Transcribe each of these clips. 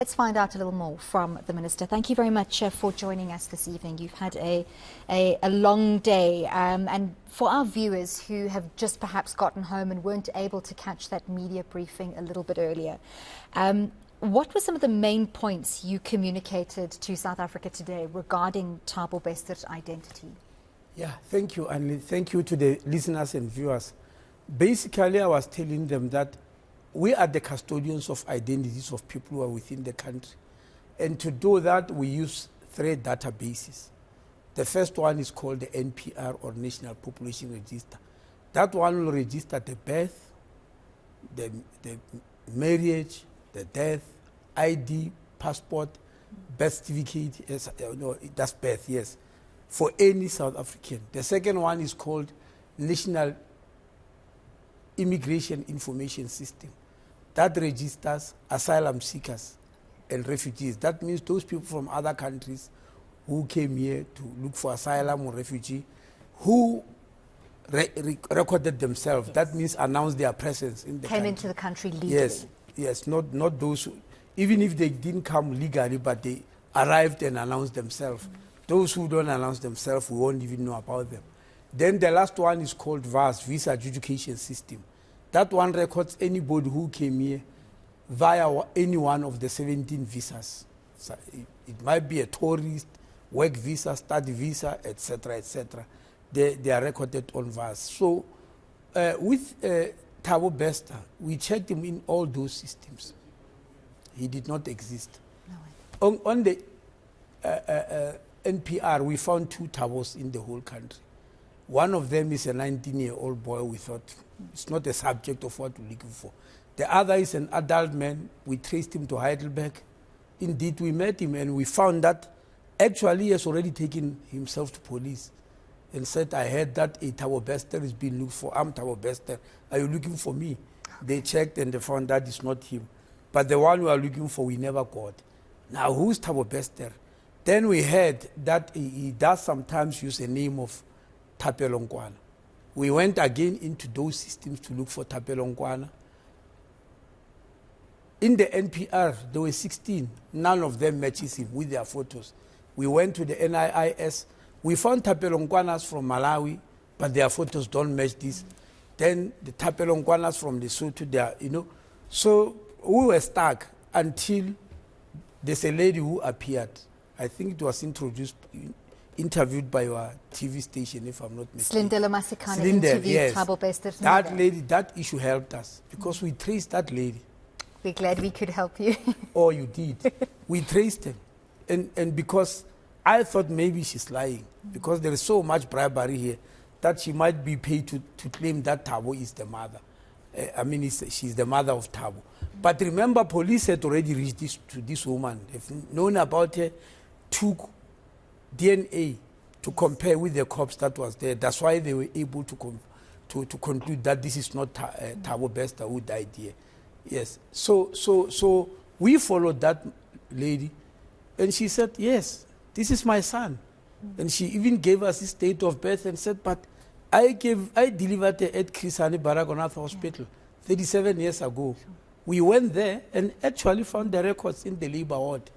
Let's find out a little more from the Minister. Thank you very much for joining us this evening. You've had a long day, and for our viewers who have just perhaps gotten home and weren't able to catch that media briefing a little bit earlier, what were some of the main points you communicated to South Africa today regarding Thabo Bester's identity? Yeah, thank you, and thank you to the listeners and viewers. Basically, I was telling them that we are the custodians of identities of people who are within the country. And to do that, we use 3 databases. The first one is called the NPR, or National Population Register. That one will register the birth, the marriage, the death, ID, passport, birth certificate. Yes, no, that's birth, yes, for any South African. The second one is called National Immigration Information System. That registers asylum seekers and refugees. That means those people from other countries who came here to look for asylum or refugee, who recorded themselves. Yes. That means announced their presence in the country. Came into the country legally. Yes, yes, not those who, even if they didn't come legally, but they arrived and announced themselves. Those who don't announce themselves, we won't even know about them. Then the last one is called VAS, Visa Adjudication System. That one records anybody who came here via any one of the 17 visas. So it might be a tourist, work visa, study visa, etc., etc. They are recorded on VAS. So with Thabo Bester, we checked him in all those systems. He did not exist. No. On the NPR, we found 2 Thabos in the whole country. One of them is a 19-year-old boy. We thought it's not a subject of what we're looking for. The other is an adult man. We traced him to Heidelberg. Indeed, we met him and we found that actually he has already taken himself to police and said, I heard that a Thabo Bester is being looked for. I'm Thabo Bester. Are you looking for me? They checked and they found that it's not him. But the one we are looking for, we never got. Now, who's Thabo Bester? Then we heard that he does sometimes use a name of Thapelo Nkwana. We went again into those systems to look for Thapelo Nkwana. In the NPR, there were 16. None of them matches him with their photos. We went to the NIIS. We found Thapelo Nkwanas from Malawi, but their photos don't match this. Then the Thapelo Nkwanas from Lesotho, they are, So we were stuck until there's a lady who appeared. I think it was interviewed by your TV station, if I'm not mistaken. Slindela Masikane interviewed yes. Thabo Bester's That mother. lady, that issue helped us because we traced that lady. We're glad we could help you. Oh, you did. We traced her. And because I thought maybe she's lying, because there is so much bribery here that she might be paid to claim that Thabo is the mother. She's the mother of Thabo. But remember, police had already reached to this woman. They've known about her, took DNA to compare with the corpse that was there. That's why they were able to conclude that this is not Thabo Bester who died here. Yes. So we followed that lady, and she said, yes, this is my son. And she even gave us his date of birth and said, but I delivered her at Chris Hani Baragwanath Hospital 37 years ago. We went there and actually found the records in the labor ward.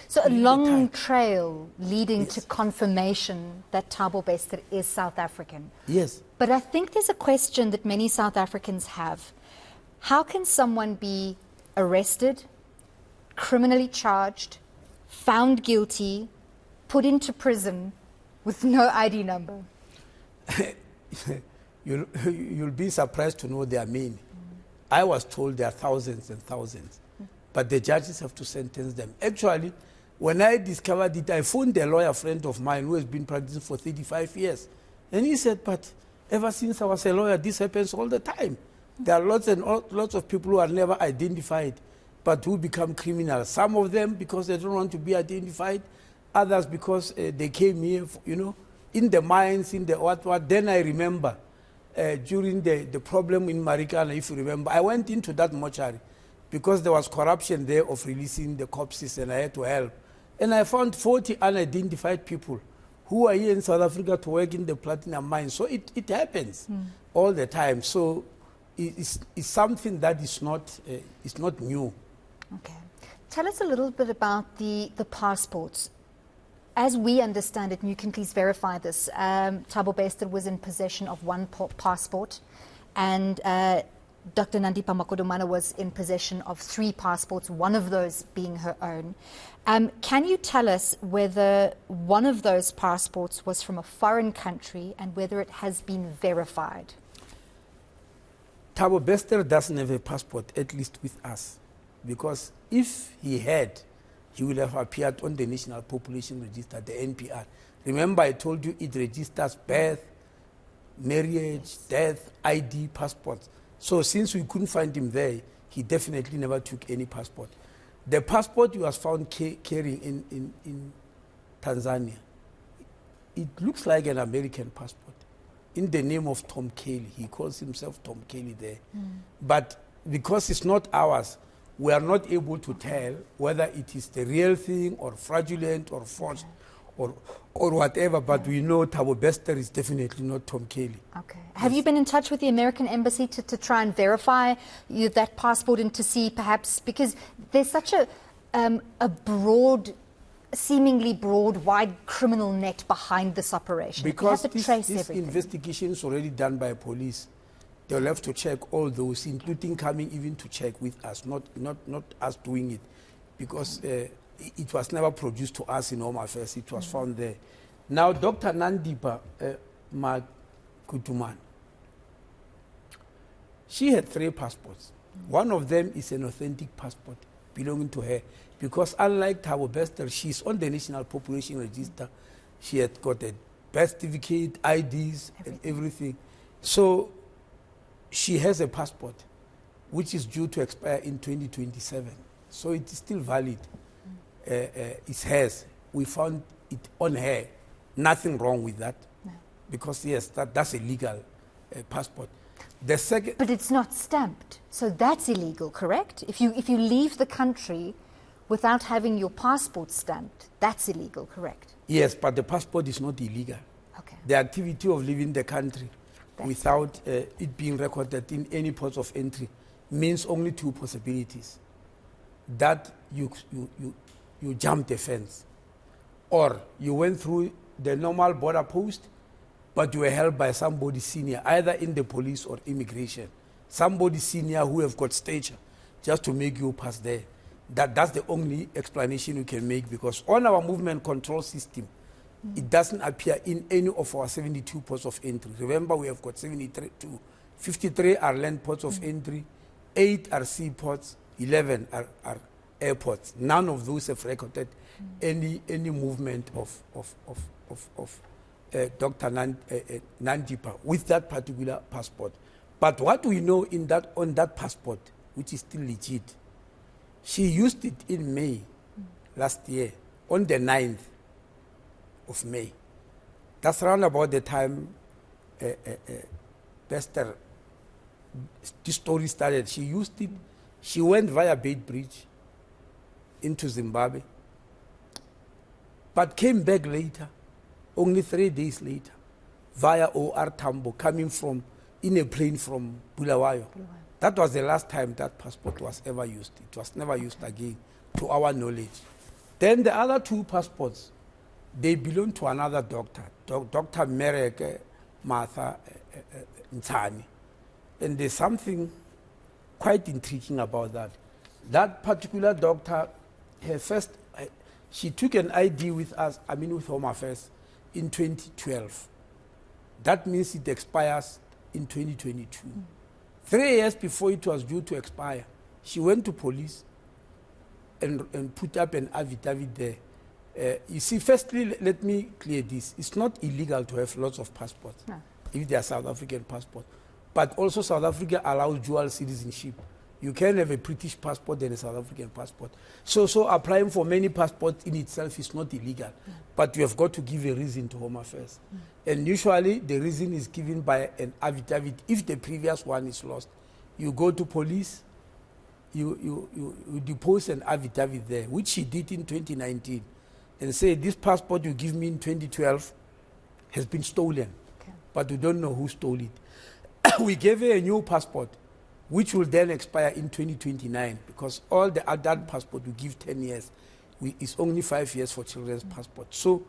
So a long trail leading to confirmation that Thabo Bester is South African. Yes. But I think there's a question that many South Africans have. How can someone be arrested, criminally charged, found guilty, put into prison with no ID number? You'll be surprised to know there are many. I was told there are thousands and thousands. But the judges have to sentence them. Actually, when I discovered it, I phoned a lawyer friend of mine who has been practicing for 35 years. And he said, but ever since I was a lawyer, this happens all the time. There are lots and lots of people who are never identified, but who become criminals. Some of them because they don't want to be identified, others because they came here, in the mines, in the what. Then I remember during the problem in Marikana, if you remember, I went into that mortuary, because there was corruption there of releasing the corpses, and I had to help. And I found 40 unidentified people who are here in South Africa to work in the platinum mine. So it happens all the time. So it's something that is not new. Okay. tell us a little bit about the passports. As we understand it, and you can please verify this, Thabo Bester was in possession of one passport, and Dr. Nandipha Makodumana was in possession of 3 passports, one of those being her own. Can you tell us whether one of those passports was from a foreign country and whether it has been verified? Thabo Bester doesn't have a passport, at least with us, because if he had, he will have appeared on the National Population Register, the NPR. Remember, I told you it registers birth, marriage, death, ID, passports. So since we couldn't find him there, he definitely never took any passport. The passport he was found carrying in Tanzania, it looks like an American passport. In the name of Tom Kelly, he calls himself Tom Kelly there. But because it's not ours, we are not able to tell whether it is the real thing or fraudulent or forged or whatever, but we know Thabo Bester is definitely not Tom Kelly. Okay. Have you been in touch with the American embassy to try and verify that passport and to see perhaps, because there's such a broad, seemingly broad, wide criminal net behind this operation? Because you have to trace this everything. investigation is already done by police. They'll have to check all those, including coming even to check with us, not us doing it, because it was never produced to us in Home Affairs. It was found there. Now, Dr. Nandipha Makodumana, she had 3 passports. One of them is an authentic passport belonging to her, because unlike Thabo Bester, she's on the National Population Register. She had got a birth certificate, IDs, and everything. So she has a passport, which is due to expire in 2027. So it is still valid. It's hers. We found it on her. Nothing wrong with that. No. Because, yes, that's a legal passport. The second, but it's not stamped, so that's illegal, correct? If you leave the country without having your passport stamped, that's illegal, correct? Yes, but the passport is not illegal. Okay. The activity of leaving the country without it being recorded in any port of entry means only 2 possibilities: that you jumped the fence, or you went through the normal border post, but you were held by somebody senior, either in the police or immigration, somebody senior who have got stature, just to make you pass there. That's the only explanation you can make, because on our movement control system, it doesn't appear in any of our 72 ports of entry. Remember, we have got 73, 53 are land ports of entry, 8 are sea ports, 11 are airports. None of those have recorded any movement of Dr. Nandipha with that particular passport. But what we know on that passport, which is still legit, she used it in May last year, on the 9th of May. That's around about the time Bester, this story started. She used it. She went via Bait Bridge into Zimbabwe, but came back later, only 3 days later, via OR Tambo, coming in a plane from Bulawayo. That was the last time that passport was ever used. It was never used again, to our knowledge. Then the other 2 passports, they belong to another doctor, Dr. Merek Martha Ntani. And there's something quite intriguing about that. That particular doctor, she took an ID with us, with Home Affairs, in 2012. That means it expires in 2022. 3 years before it was due to expire, she went to police and put up an affidavit there. You see, firstly, let me clear this. It's not illegal to have lots of passports, if they are South African passports. But also South Africa allows dual citizenship. You can have a British passport and a South African passport. So applying for many passports in itself is not illegal. But you have got to give a reason to Home Affairs. And usually the reason is given by an affidavit. If the previous one is lost, you go to police, you depose an affidavit there, which she did in 2019, and say, this passport you give me in 2012 has been stolen, but we don't know who stole it. We gave her a new passport which will then expire in 2029, because all the adult passport we give 10 years. It's only 5 years for children's passport. So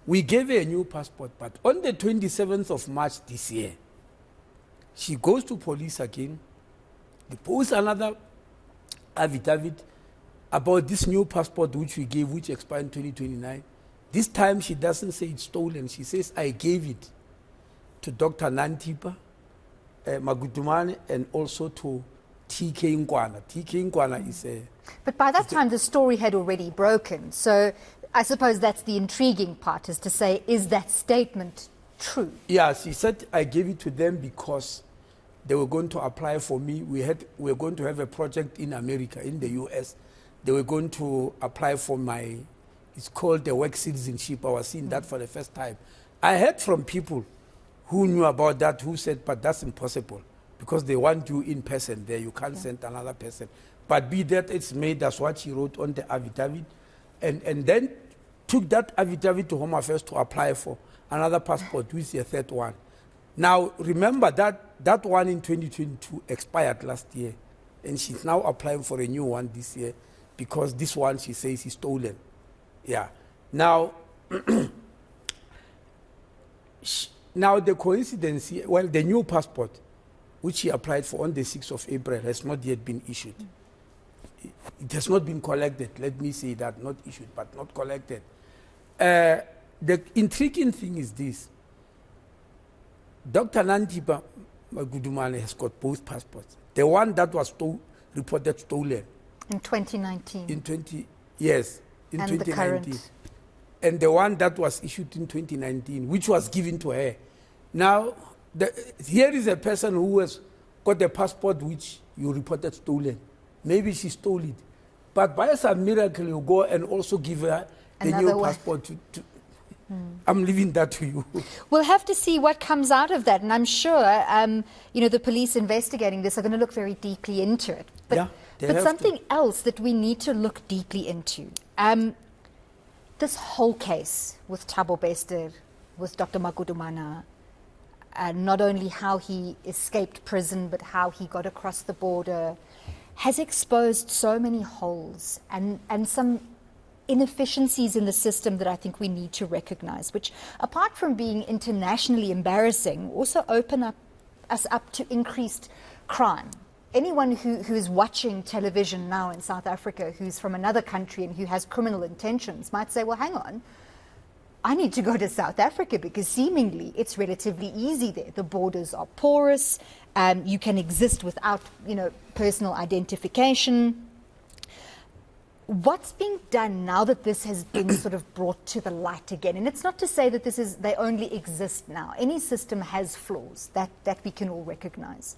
we gave her a new passport, but on the 27th of March this year, she goes to police again. They post another affidavit about this new passport which we gave, which expired in 2029. This time she doesn't say it's stolen. She says, I gave it to Dr. Nandipha, Magudumane, and also to TK Nkwana. TK Nkwana is a... But by that time, the story had already broken. So I suppose that's the intriguing part, is to say, is that statement true? Yeah, she said, I gave it to them because they were going to apply for me. We were going to have a project in America, in the US. They were going to apply for my, it's called the work citizenship. I was seeing that for the first time. I heard from people who knew about that, who said, but that's impossible, because they want you in person there. You can't send another person. But be that it's made, that's what she wrote on the affidavit, and then took that affidavit to Home Affairs to apply for another passport, which is the third one. Now, remember that one in 2022 expired last year, and she's now applying for a new one this year, because this one, she says, is stolen. Yeah. Now, now the coincidence here, well, the new passport, which she applied for on the 6th of April, has not yet been issued. It has not been collected. Let me say that, not issued, but not collected. The intriguing thing is this. Dr. Nandipha Magudumane has got both passports. The one that was reported stolen. In 2019. In 2019. The current. And the one that was issued in 2019, which was given to her. Now, here is a person who has got a passport which you reported stolen. Maybe she stole it. But by some miracle, you go and also give her the new passport. I'm leaving that to you. We'll have to see what comes out of that. And I'm sure, the police investigating this are going to look very deeply into it. But, but something else that we need to look deeply into. This whole case with Thabo Bester, with Dr. Magudumane, not only how he escaped prison, but how he got across the border, has exposed so many holes and some inefficiencies in the system that I think we need to recognize, which, apart from being internationally embarrassing, also open us up to increased crime. Anyone who is watching television now in South Africa, who's from another country and who has criminal intentions, might say, well, hang on, I need to go to South Africa because seemingly it's relatively easy there. The borders are porous. You can exist without, personal identification. What's being done now that this has been sort of brought to the light again? And it's not to say that they only exist now. Any system has flaws that we can all recognize.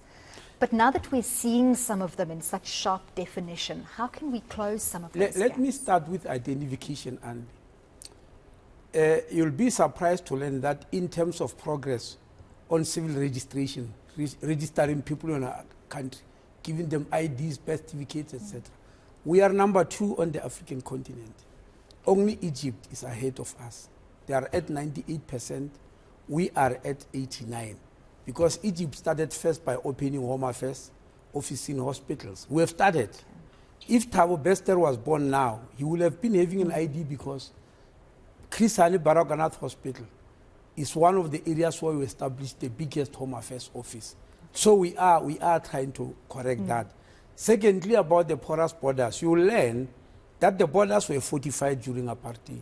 But now that we're seeing some of them in such sharp definition, how can we close some of those Let me start with identification, and you'll be surprised to learn that in terms of progress on civil registration, registering people in our country, giving them IDs, birth certificates, etc., we are number 2 on the African continent. Only Egypt is ahead of us. They are at 98%. We are at 89%. Because Egypt started first by opening Home Affairs office in hospitals. We have started. If Thabo Bester was born now, he would have been having an ID, because Chris Hani Baragwanath Hospital is one of the areas where we established the biggest Home Affairs office. So we are trying to correct that. Secondly, about the porous borders, you will learn that the borders were fortified during apartheid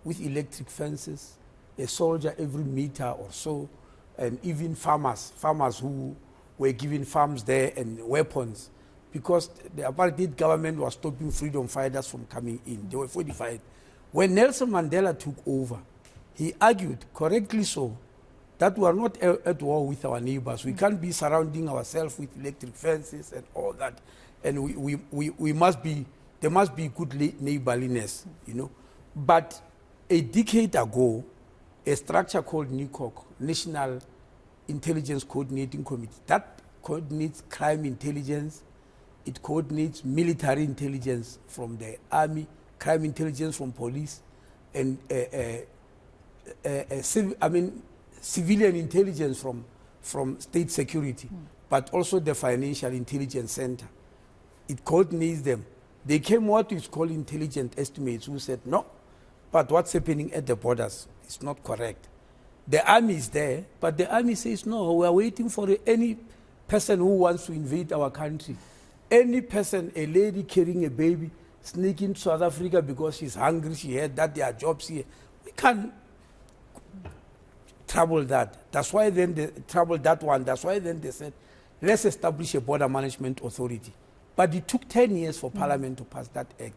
with electric fences, a soldier every meter or so, and even farmers who were given farms there and weapons, because the apartheid government was stopping freedom fighters from coming in. They were fortified. When Nelson Mandela took over, he argued, correctly so, that we are not at war with our neighbors. We can't be surrounding ourselves with electric fences and all that. And we must be, there must be good neighborliness, But a decade ago, a structure called NICOC, National Intelligence Coordinating Committee, that coordinates crime intelligence, it coordinates military intelligence from the army, crime intelligence from police, and civilian intelligence from state security. but also the Financial Intelligence Center. It coordinates them. They came what is called intelligent estimates, who said, no, but what's happening at the borders is not correct. The army is there, but the army says, no, we are waiting for any person who wants to invade our country. Any person, a lady carrying a baby, sneaking to South Africa because she's hungry, she heard that there are jobs here. We can't trouble that. That's why then they troubled that one. That's why then they said, let's establish a border management authority. But it took 10 years for Parliament to pass that act,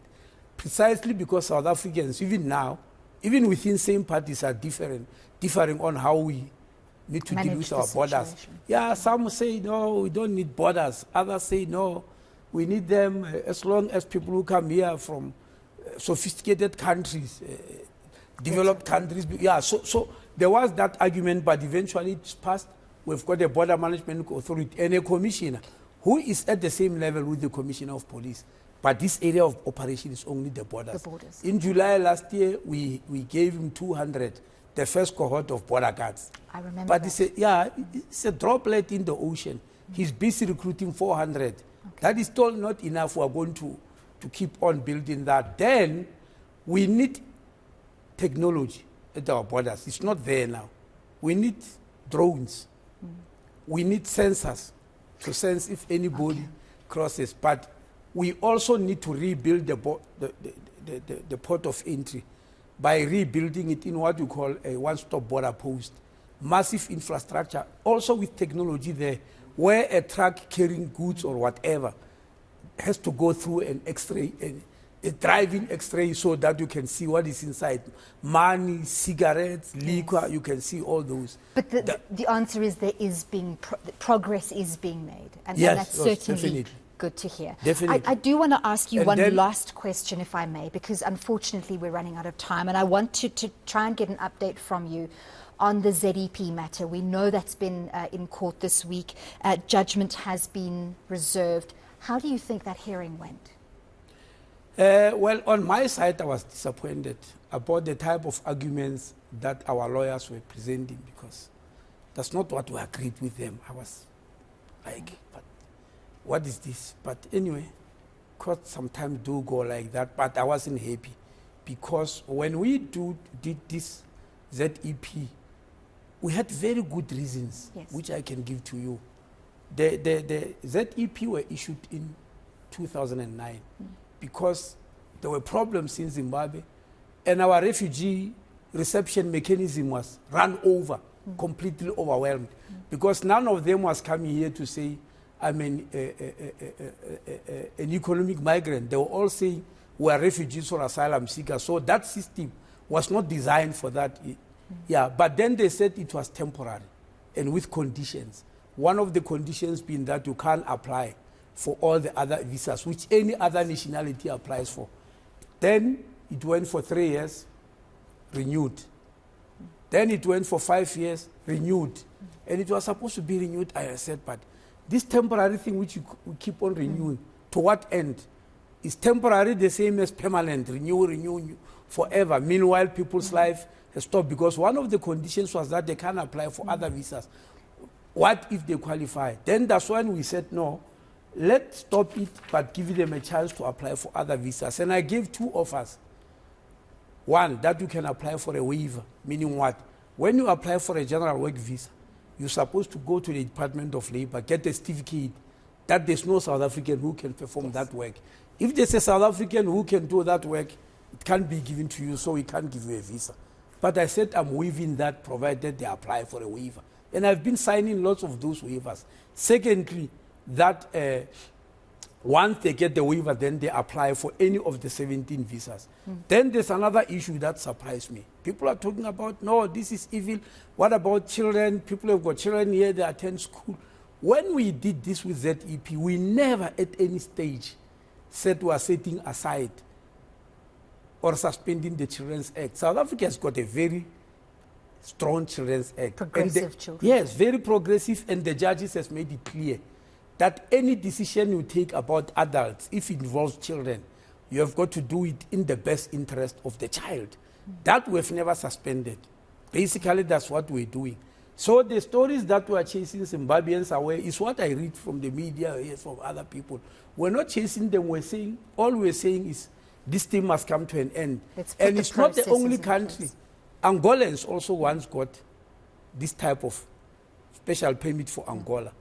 precisely because South Africans, even now, even within same parties, are differing on how we need to deal with our borders. Yeah, some say, no, we don't need borders. Others say, no, we need them as long as people who come here from sophisticated countries, developed countries. Yeah, so there was that argument, but eventually it's passed. We've got a border management authority and a commissioner who is at the same level with the commissioner of police. But this area of operation is only the borders. In July last year, we gave him 200, the first cohort of border guards. I remember but that. It's a droplet in the ocean. He's busy recruiting 400. Okay. That is still not enough. We are going to keep on building that. Then we need technology at our borders. It's not there now. We need drones. We need sensors to sense if anybody crosses. But we also need to rebuild the port of entry by rebuilding it in what we call a one-stop border post. Massive infrastructure, also with technology there, where a truck carrying goods or whatever has to go through an X-ray, a driving X-ray, so that you can see what is inside. Money, cigarettes, liquor, you can see all those. But the answer is there is progress is being made. And yes, that's certainly definitely good to hear. Definitely. I do want to ask you one last question, if I may, because unfortunately we're running out of time, and I want to try and get an update from you on the ZEP matter. We know that's been in court this week. Judgment has been reserved. How do you think that hearing went? Well, on my side, I was disappointed about the type of arguments that our lawyers were presenting, because that's not what we agreed with them. I was like, but what is this? But anyway, court sometimes do go like that, but I wasn't happy, because when we did this ZEP, we had very good reasons, yes, which I can give to you. The ZEP were issued in 2009 because there were problems in Zimbabwe, and our refugee reception mechanism was run over, completely overwhelmed, because none of them was coming here to say, I'm an economic migrant. They were all saying we are refugees or asylum seekers. So that system was not designed for that. Yeah, but then they said it was temporary and with conditions. One of the conditions being that you can't apply for all the other visas, which any other nationality applies for. Then it went for 3 years, renewed. Then it went for 5 years, renewed. And it was supposed to be renewed, I said, but this temporary thing which you keep on renewing, to what end? Is temporary the same as permanent? Renew forever. Meanwhile, people's life has stopped, because one of the conditions was that they can't apply for other visas. What if they qualify? Then that's when we said, no, let's stop it, but give them a chance to apply for other visas. And I gave 2 offers. One, that you can apply for a waiver, meaning what? When you apply for a general work visa, you're supposed to go to the Department of Labor, get a certificate that there's no South African who can perform that work. If there's a South African who can do that work, it can't be given to you, so we can't give you a visa. But I said I'm waiving that, provided they apply for a waiver. And I've been signing lots of those waivers. Secondly, that once they get the waiver, then they apply for any of the 17 visas. Then there's another issue that surprised me. People are talking about, no, this is evil. What about children? People have got children here, they attend school. When we did this with ZEP, we never at any stage said we are setting aside or suspending the Children's Act. South Africa has got a very strong Children's Act. Progressive children. Yes, very progressive, and the judges has made it clear that any decision you take about adults, if it involves children, you have got to do it in the best interest of the child. That we've never suspended. Basically, that's what we're doing. So the stories that were chasing Zimbabweans away is what I read from the media, from other people. We're not chasing them, all we're saying is this thing must come to an end. And it's not the only country. Angolans also once got this type of special permit for Angola.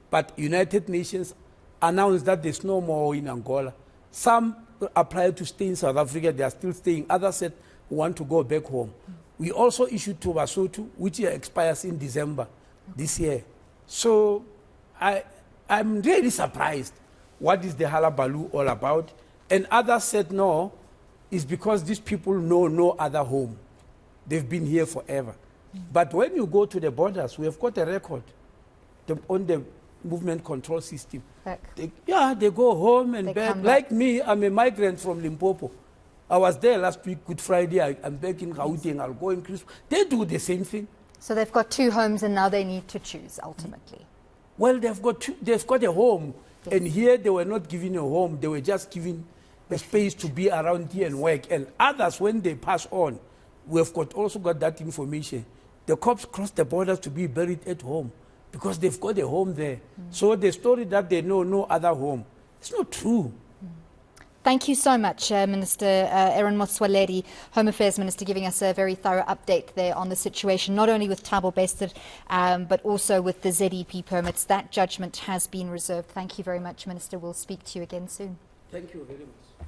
But United Nations announced that there's no more in Angola. Some applied to stay in South Africa, they are still staying. Others said, we want to go back home. We also issued to Basotho, which expires in December this year. So I'm really surprised. What is the halabaloo all about? And others said no, it's because these people know no other home. They've been here forever. But when you go to the borders, we have got a record on the movement control system. They go home and back. Like me, I'm a migrant from Limpopo. I was there last week, Good Friday. I'm back in Gauteng. I'll go in Christmas. They do the same thing. So they've got two homes and now they need to choose, ultimately. Well, they've got a home. Yes. And here they were not given a home. They were just given a space to be around here and work. And others, when they pass on, we've also got that information. The cops cross the borders to be buried at home because they've got a home there. So the story that they know no other home, it's not true. Thank you so much, Minister Aaron Motsoaledi, Home Affairs Minister, giving us a very thorough update there on the situation, not only with Thabo Bester, but also with the ZEP permits. That judgment has been reserved. Thank you very much, Minister. We'll speak to you again soon. Thank you very much.